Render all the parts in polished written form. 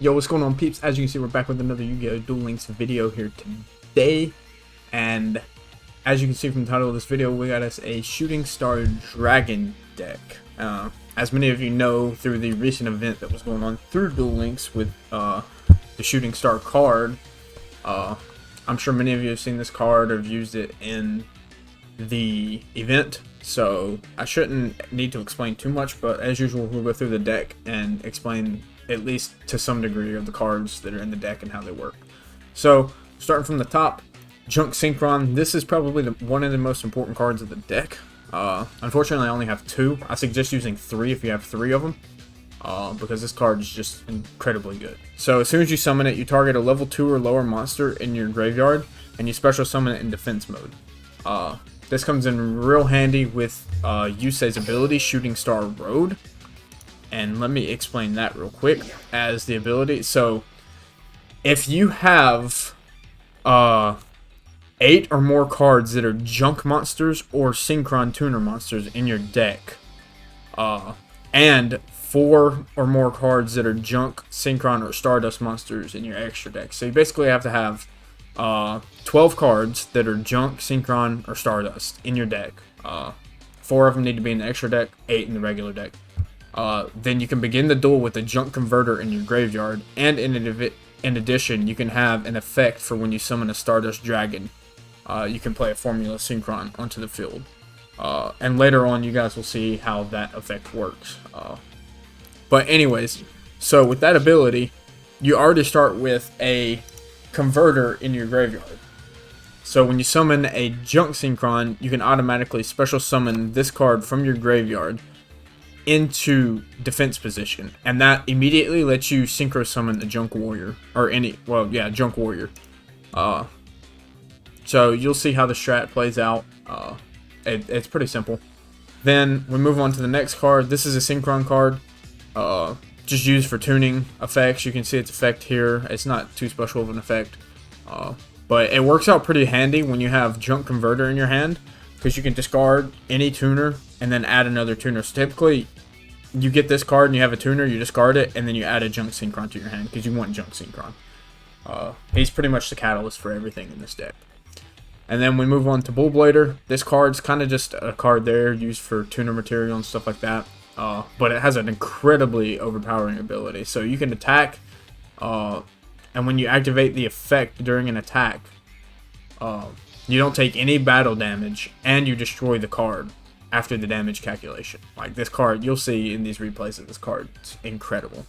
Yo, what's going on, peeps? As you can see, we're back with another Yu-Gi-Oh! Duel Links video here today. And as you can see from the title of this video, we got us a Shooting Star Dragon deck. As many of you know, through the recent event that was going on through Duel Links with the Shooting Star card, I'm sure many of you have seen this card or have used it in the event, so I shouldn't need to explain too much, but as usual, we'll go through the deck and explain at least to some degree of the cards that are in the deck and how they work. So starting from the top, Junk Synchron. This is probably one of the most important cards of the deck. Unfortunately, I only have two. I suggest using three if you have three of them, because this card is just incredibly good. So as soon as you summon it, you target a level 2 or lower monster in your graveyard, and you special summon it in defense mode. This comes in real handy with Yusei's ability, Shooting Star Road. And let me explain that real quick as the ability. So if you have 8 or more cards that are junk monsters or synchron tuner monsters in your deck, and 4 or more cards that are junk, synchron, or stardust monsters in your extra deck. So you basically have to have 12 cards that are junk, synchron, or stardust in your deck. 4 of them need to be in the extra deck, 8 in the regular deck. Then you can begin the duel with a junk converter in your graveyard, and in addition, you can have an effect for when you summon a Stardust Dragon. You can play a Formula Synchron onto the field. And later on, you guys will see how that effect works. But anyways, so with that ability, you already start with a converter in your graveyard. So when you summon a junk Synchron, you can automatically special summon this card from your graveyard into defense position, and that immediately lets you synchro summon a junk warrior, or junk warrior. So you'll see how the strat plays out. It's pretty simple. Then we move on to the next card. This is a synchron card, just used for tuning effects. You can see its effect here. It's not too special of an effect, but it works out pretty handy when you have junk converter in your hand, because you can discard any tuner and then add another tuner. So typically, you get this card and you have a tuner, you discard it, and then you add a junk synchron to your hand because you want junk synchron. He's pretty much the catalyst for everything in this deck. And then we move on to Bullblader. This card's kind of just a card there used for tuner material and stuff like that. But it has an incredibly overpowering ability. So you can attack, and when you activate the effect during an attack, you don't take any battle damage, and you destroy the card after the damage calculation. Like this card, you'll see in these replays that this card's incredible.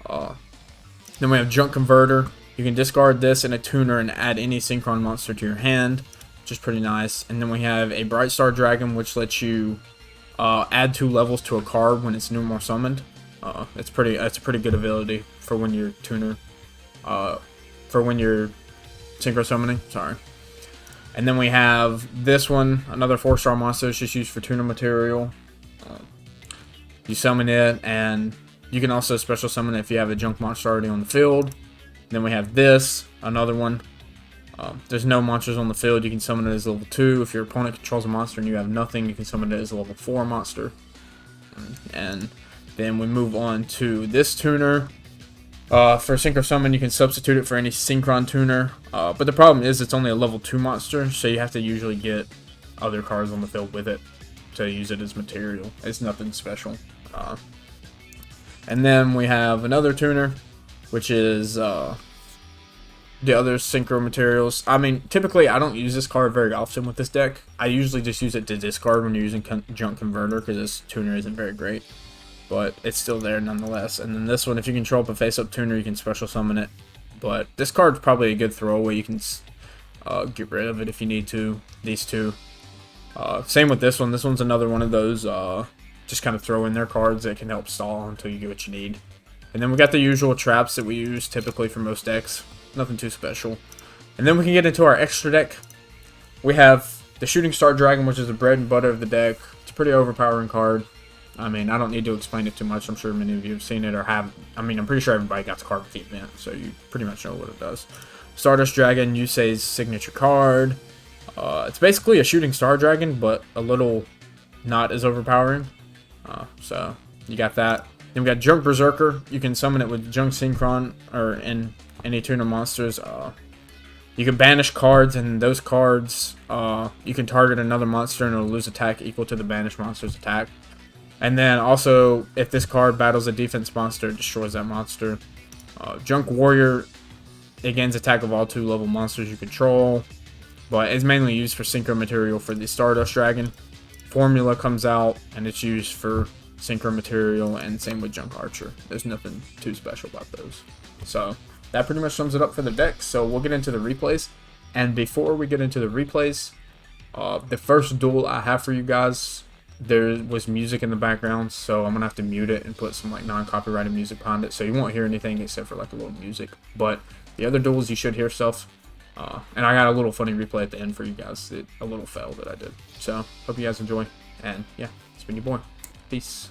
Then we have Junk Converter. You can discard this and a tuner and add any synchron monster to your hand, which is pretty nice. And then we have a Bright Star Dragon, which lets you add 2 levels to a card when it's new or summoned. It's a pretty good ability for when you're tuner, for when you're synchro summoning. Sorry. And then we have this one, another 4-star monster. It's just used for tuner material. You summon it, and you can also special summon it if you have a junk monster already on the field. Then we have this, another one. There's no monsters on the field. You can summon it as level 2. If your opponent controls a monster and you have nothing, you can summon it as a level 4 monster. And then we move on to this tuner. For Synchro Summon, you can substitute it for any Synchron tuner, but the problem is it's only a level 2 monster, so you have to usually get other cards on the field with it to use it as material. It's nothing special. And then we have another tuner, which is the other Synchro materials. I mean, typically I don't use this card very often with this deck. I usually just use it to discard when you're using Junk Converter, because this tuner isn't very great. But it's still there nonetheless. And then this one, if you control up a face-up tuner, you can special summon it. But this card's probably a good throwaway. You can get rid of it if you need to. These two. Same with this one. This one's another one of those just kind of throw in their cards that can help stall until you get what you need. And then we got the usual traps that we use typically for most decks. Nothing too special. And then we can get into our extra deck. We have the Shooting Star Dragon, which is the bread and butter of the deck. It's a pretty overpowering card. I mean, I don't need to explain it too much. I'm sure many of you have seen it or have. I mean, I'm pretty sure everybody got the card with the event, so you pretty much know what it does. Stardust Dragon, Yusei's signature card. It's basically a Shooting Star Dragon, but a little not as overpowering. So you got that. Then we got Junk Berserker. You can summon it with Junk Synchron or in any tuner monsters. You can banish cards, and those cards, you can target another monster and it'll lose attack equal to the banished monster's attack. And then also, if this card battles a defense monster, it destroys that monster. Junk Warrior, it gains attack of all 2-level monsters you control, but it's mainly used for Synchro Material for the Stardust Dragon. Formula comes out, and it's used for Synchro Material, and same with Junk Archer. There's nothing too special about those. So that pretty much sums it up for the deck. So we'll get into the replays. And before we get into the replays, the first duel I have for you guys, there was music in the background, so I'm gonna have to mute it and put some like non-copyrighted music behind it, so you won't hear anything except for like a little music. But the other duels you should hear stuff. And I got a little funny replay at the end for you guys, a little fail that I did. So hope you guys enjoy, and yeah, it's been your boy. Peace.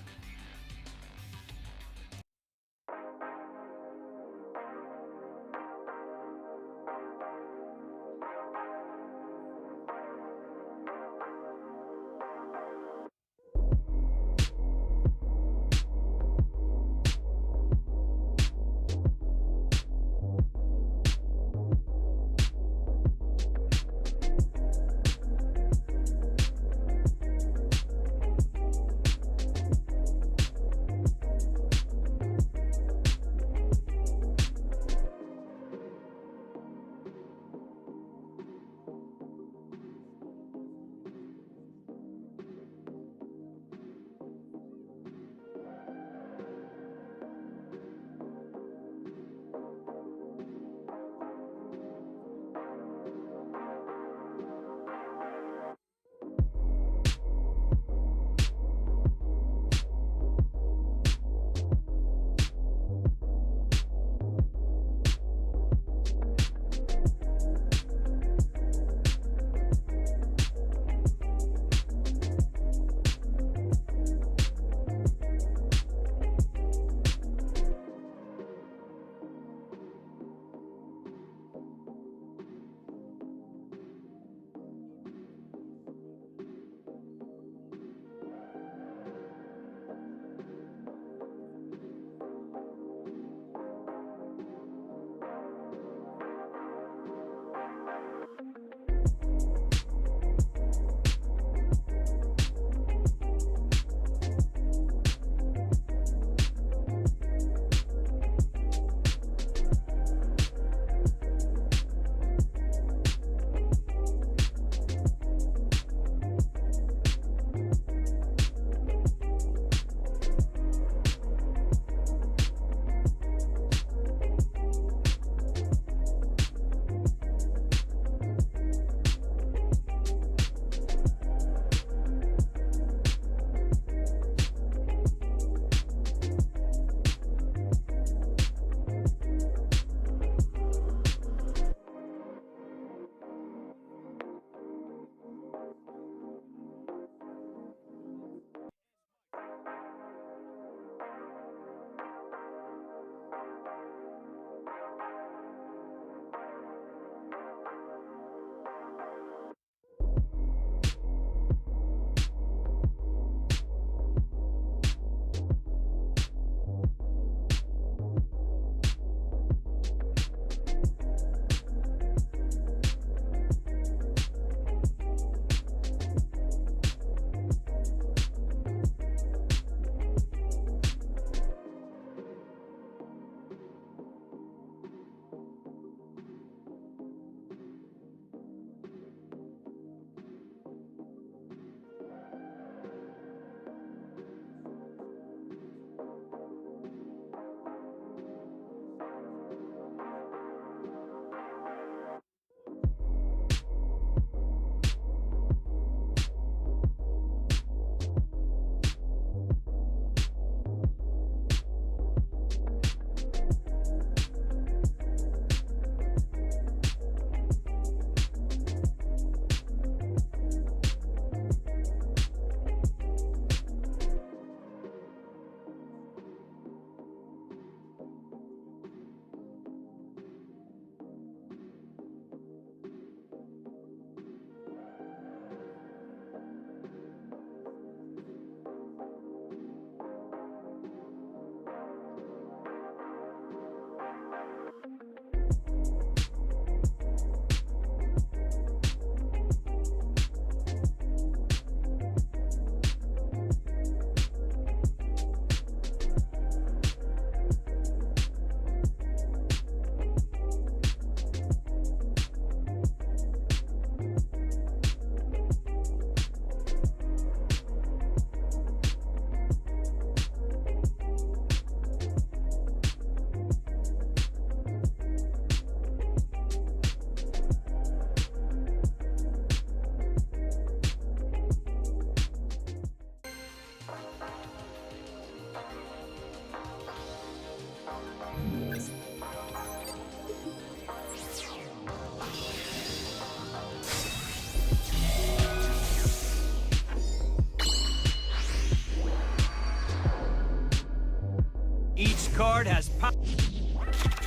card has power.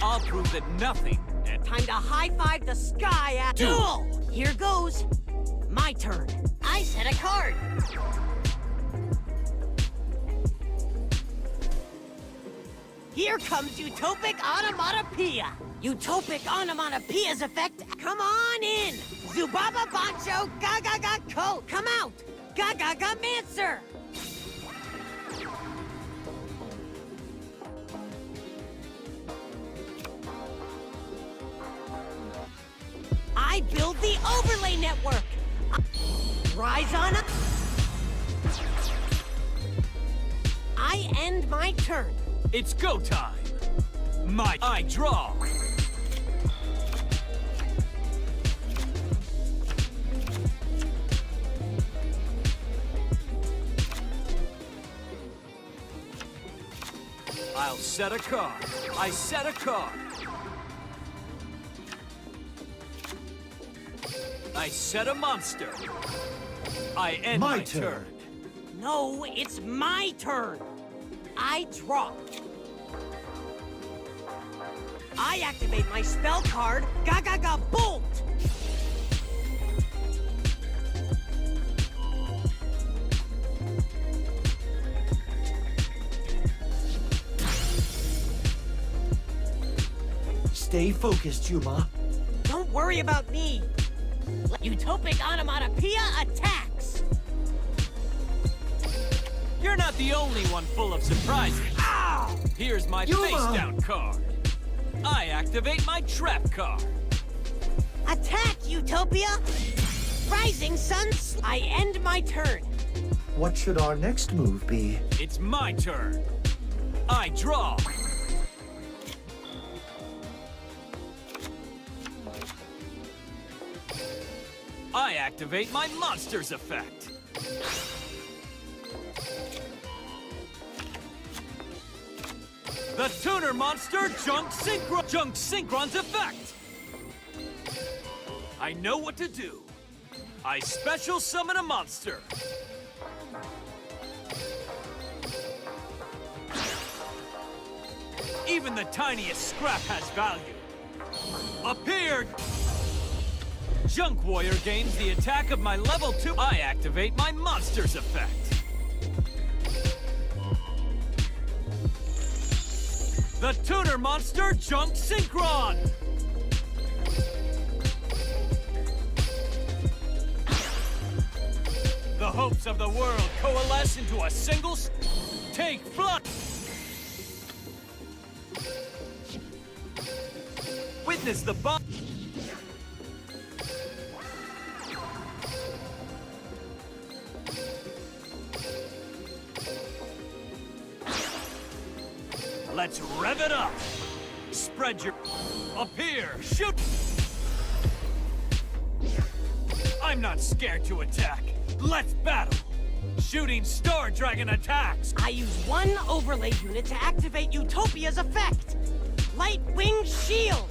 I'll prove that nothing. Time to high-five the sky at Duel! Here goes. My turn. I set a card. Here comes Utopic Onomatopoeia. Utopic Onomatopoeia's effect. Come on in. Zubaba Bancho Gaga Ko. Come out. Gaga Mancer. I build the overlay network. Rise on up. I end my turn. It's go time. I draw. I'll set a card. I set a card. I set a monster. I end my turn. No, it's my turn. I draw. I activate my spell card, Gaga Bolt! Stay focused, Yuma. Don't worry about me. Utopic Onomatopoeia attacks! You're not the only one full of surprises. Ow! Here's my face-down card. I activate my trap card. Attack, Utopia! Rising Sun, I end my turn. What should our next move be? It's my turn. I draw. I activate my monster's effect. The Tuner Monster Junk Synchron's effect! I know what to do. I special summon a monster. Even the tiniest scrap has value. Appeared! Junk Warrior gains the attack of my level 2. I activate my monster's effect. The Tuner Monster Junk Synchron! The hopes of the world coalesce into a single take flight! Witness the bomb! Let's rev it up! Spread your... Appear! Shoot! I'm not scared to attack. Let's battle! Shooting Star Dragon attacks! I use one overlay unit to activate Utopia's effect. Light Wing Shield!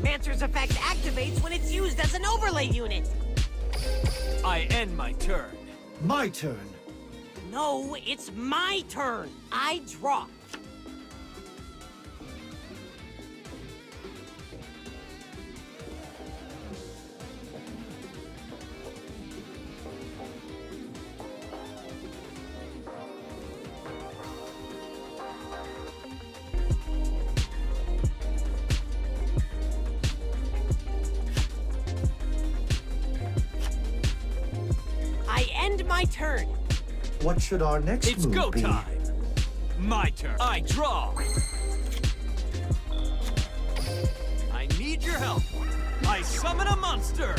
Mancer's effect activates when it's used as an overlay unit. I end my turn. My turn. No, it's my turn. I draw. I end my turn. What should our next It's move go be? time! My turn. I draw! I need your help. I summon a monster!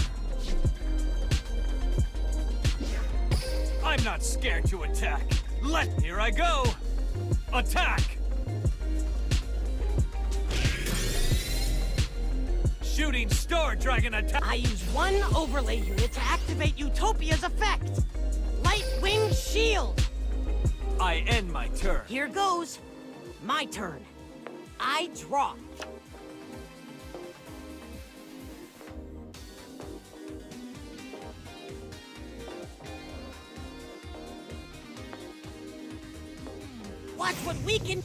I'm not scared to attack. Here I go! Attack! Shooting Star Dragon attack! I use one overlay unit to activate Utopia's effect. Light Wing Shield! I end my turn. Here goes. My turn. I draw. Watch what we can...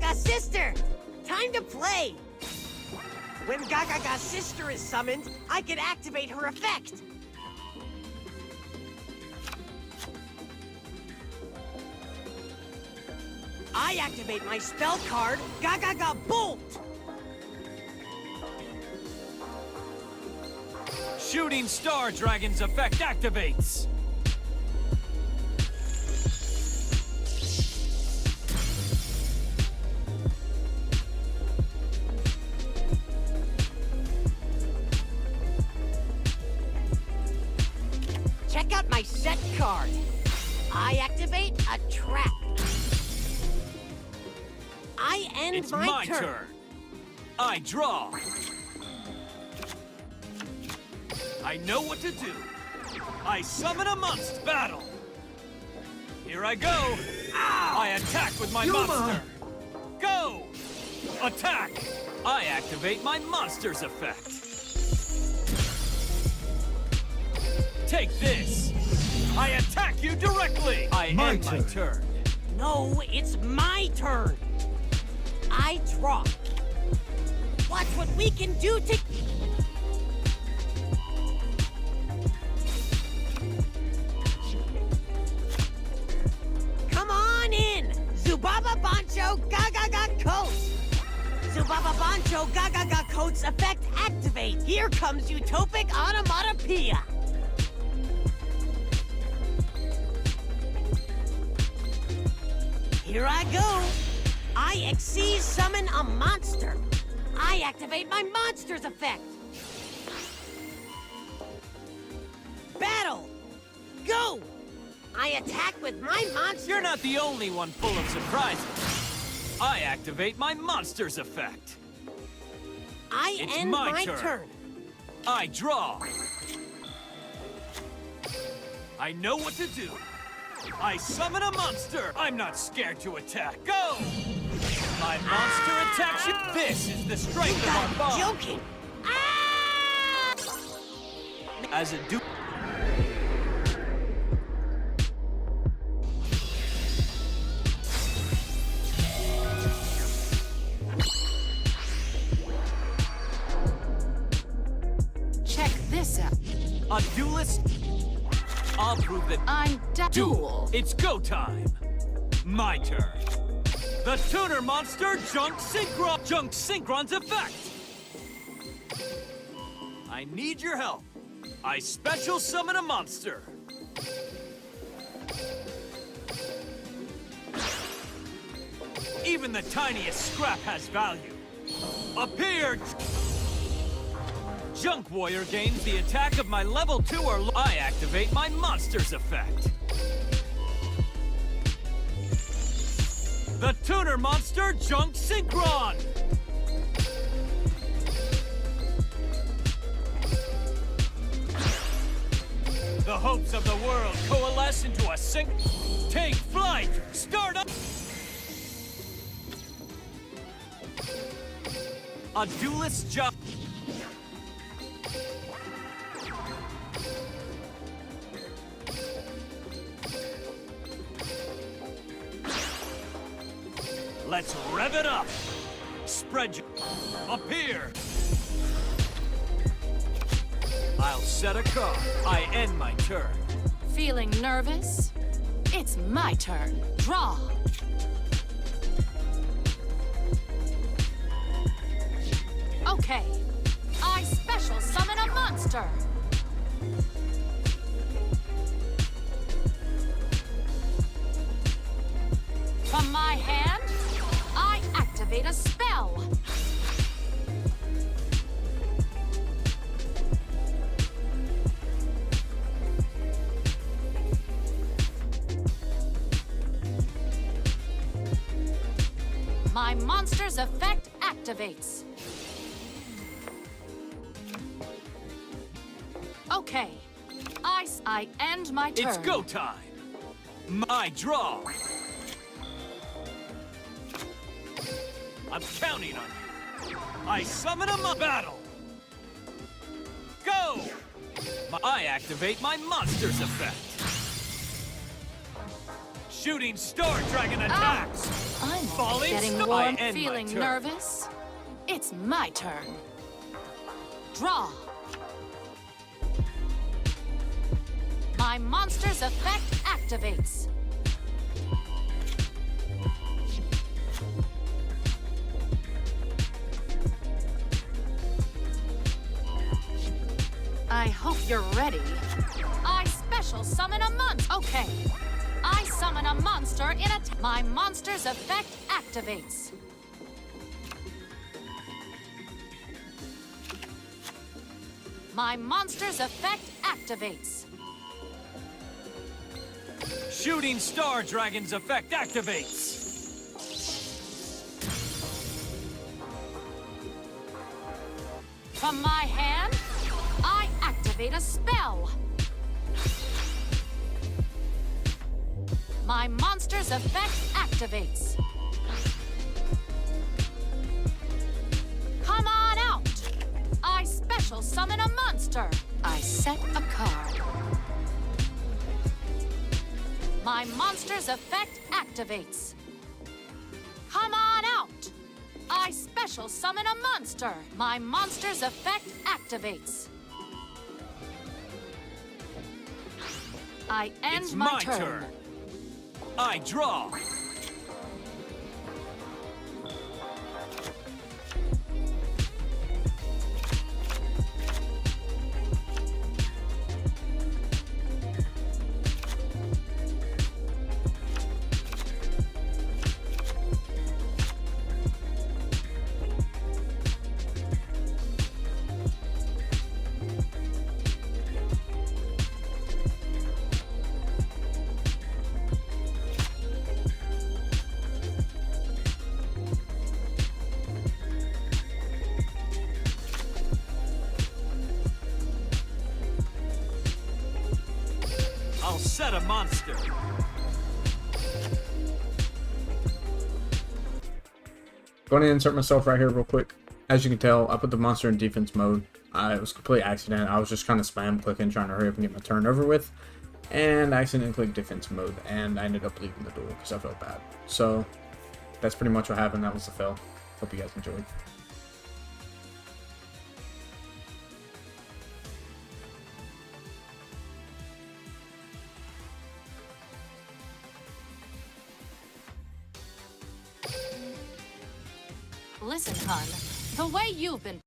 Gaga sister! Time to play! When Gaga sister is summoned, I can activate her effect. I activate my spell card, Gaga Bolt! Shooting Star Dragon's effect activates! Check out my set card. I activate a trap. I end It's my my turn. turn! I draw! I know what to do. I summon a monster battle. Here I go. I attack with my Yuma! monster. Go! Attack! I activate my monster's effect. Take this. I attack you directly. I My end my turn. turn. No, it's my turn. I draw. Watch what we can do to... Come on in! Zubaba Bancho Gaga Coats! Zubaba Bancho Gaga Coats effect activate! Here comes Utopic Onomatopoeia! Here I go! I Xyz summon a monster! I activate my monster's effect! Battle! Go! I attack with my monster! You're not the only one full of surprises. I activate my monster's effect. I It's end my my turn. turn! I draw. I know what to do. I summon a monster. I'm not scared to attack. Go! My monster attacks you. This is the strength of our You're bond. joking! Ah! As a duel. Check this out. A duelist? I'll prove that. I'm Duel. It's go time. My turn. The tuner monster Junk Synchron's effect. I need your help. I special summon a monster. Even the tiniest scrap has value. Appeared. Junk Warrior gains the attack of my level 2 or I activate my monster's effect. The tuner monster Junk Synchron! The hopes of the world coalesce into a Take flight! Start up! A duelist job. Let's rev it up! Spread your... Appear! I'll set a card. I end my turn. Feeling nervous? It's my turn. Draw. Okay. I special summon a monster. From my hand, I activate a spell. My monster's effect activates. Okay. I end my turn. It's go time. My draw. I'm counting on you. I summon a battle. Go! I activate my monster's effect. Shooting Star Dragon attacks! I'm Falling getting star- warm, I end my feeling turn. nervous. It's my turn. Draw. My monster's effect activates. I hope you're ready. I special summon a monster. Okay. I summon a monster in a... My monster's effect activates. My monster's effect activates. Shooting Star Dragon's effect activates! From my hand, I activate a spell. My monster's effect activates. Come on out! I special summon a monster. I set a card. My monster's effect activates. Come on out! I special summon a monster. My monster's effect activates. I end It's my my turn. turn. I draw. I'll set a monster. Going to insert myself right here real quick. As you can tell, I put the monster in defense mode. It was a complete accident. I was just kind of spam clicking, trying to hurry up and get my turn over with. And I accidentally clicked defense mode, and I ended up leaving the duel because I felt bad. So, that's pretty much what happened. That was the fail. Hope you guys enjoyed. Listen, hun, the way you've been